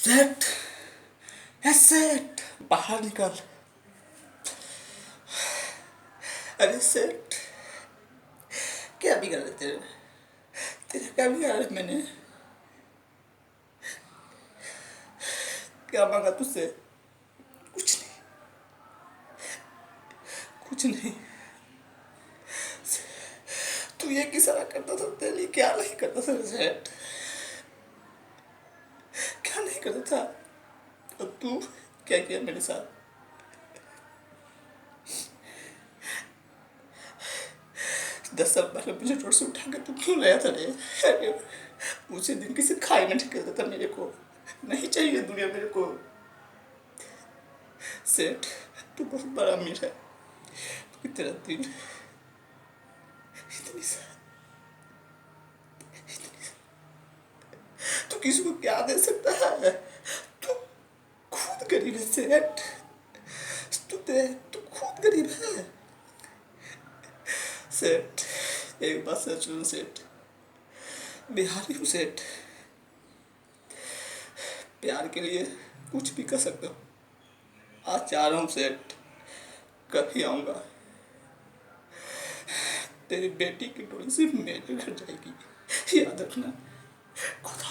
सेठ, सेठ बाहर निकल। अरे सेठ, क्या बिगाड़ा है तेरे? तेरा क्या बिगाड़ा है मैंने? क्या मांगा तुझसे? कुछ नहीं, कुछ नहीं। तू ये किस तरह करता था तेरे लिए? क्या नहीं करता था सेठ? क्या नहीं करता था? और तू क्या किया मेरे साथ? 10 साल पहले मुझे रोड से उठा कर तू क्यों लाया था रे? अरे मुझे दिन किसी खाई में ठेकेता था। मेरे को नहीं चाहिए दुनिया मेरे को। सेठ, तू बहुत बड़ा अमीर है। तेरा दिल इतनी सा, तू किसी को क्या दे सकता है? तू खुद गरीब है सेठ। तू खुद गरीब है सेठ। एक बात सच लो सेठ, बिहारी हूँ सेठ। प्यार के लिए कुछ भी कर सकता हूँ। आज जा रहा हूँ सेठ, कभी आऊँगा। तेरी बेटी की डोली सिर्फ मेरे घर जाएगी, याद रखना। खुदा